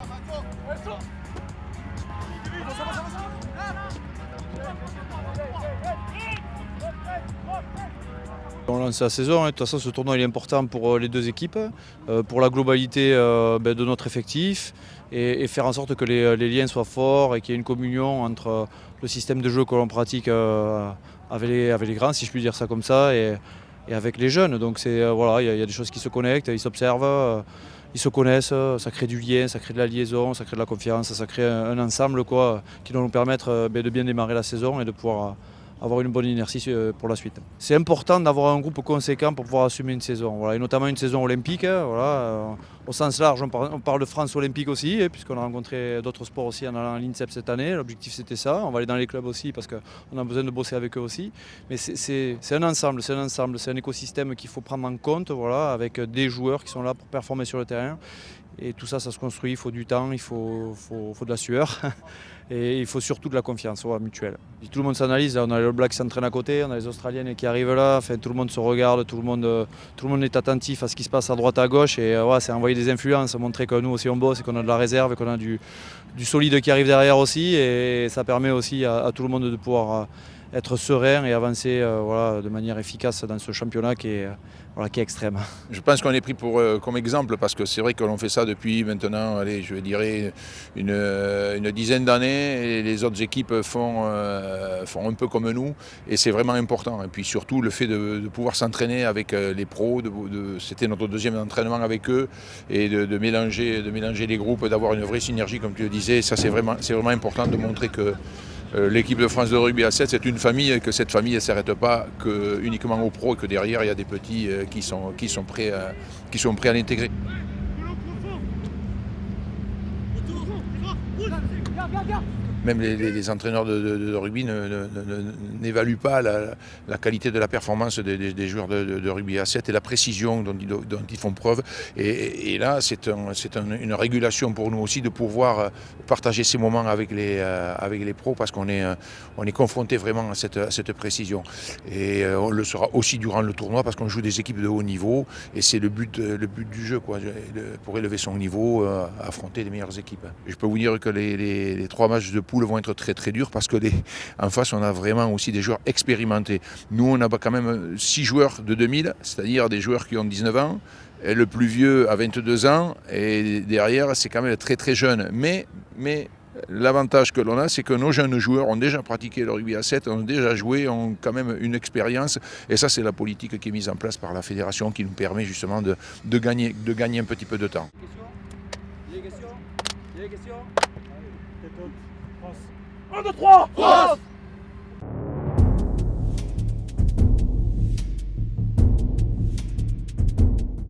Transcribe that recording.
On lance la saison, de toute façon ce tournoi il est important pour les deux équipes, pour la globalité de notre effectif et faire en sorte que les liens soient forts et qu'il y ait une communion entre le système de jeu que l'on pratique avec les grands, si je puis dire ça comme ça, et avec les jeunes. Donc voilà, il y a des choses qui se connectent, ils s'observent, ils se connaissent, ça crée du lien, ça crée de la liaison, ça crée de la confiance, ça crée un ensemble qui doit nous permettre de bien démarrer la saison et de pouvoir avoir une bonne inertie pour la suite. C'est important d'avoir un groupe conséquent pour pouvoir assumer une saison, voilà, et notamment une saison olympique. Voilà, au sens large, on parle de France olympique aussi, puisqu'on a rencontré d'autres sports aussi en allant à l'INSEP cette année. L'objectif c'était ça, on va aller dans les clubs aussi parce qu'on a besoin de bosser avec eux aussi. Mais c'est un ensemble, c'est un écosystème qu'il faut prendre en compte, voilà, avec des joueurs qui sont là pour performer sur le terrain. Et tout ça, ça se construit, il faut du temps, il faut de la sueur et il faut surtout de la confiance mutuelle. Et tout le monde s'analyse, on a les All Blacks qui s'entraînent à côté, on a les Australiennes qui arrivent là, enfin, tout le monde se regarde, tout le monde est attentif à ce qui se passe à droite à gauche et c'est envoyer des influences, montrer que nous aussi on bosse et qu'on a de la réserve et qu'on a du solide qui arrive derrière aussi et ça permet aussi à tout le monde de pouvoir être serein et avancer de manière efficace dans ce championnat qui est extrême. Je pense qu'on est pris comme exemple parce que c'est vrai que l'on fait ça depuis maintenant, allez, je dirais une dizaine d'années et les autres équipes font un peu comme nous et c'est vraiment important. Et puis surtout le fait de pouvoir s'entraîner avec les pros, c'était notre deuxième entraînement avec eux et de mélanger les groupes, d'avoir une vraie synergie comme tu le disais, ça c'est vraiment important de montrer que l'équipe de France de rugby à 7, c'est une famille et que cette famille ne s'arrête pas uniquement aux pros et que derrière il y a des petits qui sont prêts à l'intégrer. Même les entraîneurs de rugby n'évaluent pas la qualité de la performance des joueurs de rugby à 7 et la précision dont ils font preuve. Et là, c'est une régulation pour nous aussi de pouvoir partager ces moments avec les pros parce qu'on est confronté vraiment à cette précision. Et on le sera aussi durant le tournoi parce qu'on joue des équipes de haut niveau et c'est le but du jeu, pour élever son niveau, affronter les meilleures équipes. Et je peux vous dire que les 3 matchs de poule vont être très très durs parce que en face on a vraiment aussi des joueurs expérimentés. Nous on a quand même 6 joueurs de 2000, c'est-à-dire des joueurs qui ont 19 ans, et le plus vieux a 22 ans et derrière c'est quand même très très jeune. Mais l'avantage que l'on a, c'est que nos jeunes joueurs ont déjà pratiqué le rugby à 7, ont déjà joué, ont quand même une expérience. Et ça, c'est la politique qui est mise en place par la fédération qui nous permet justement de gagner un petit peu de temps. Les questions 1, 2, 3 France.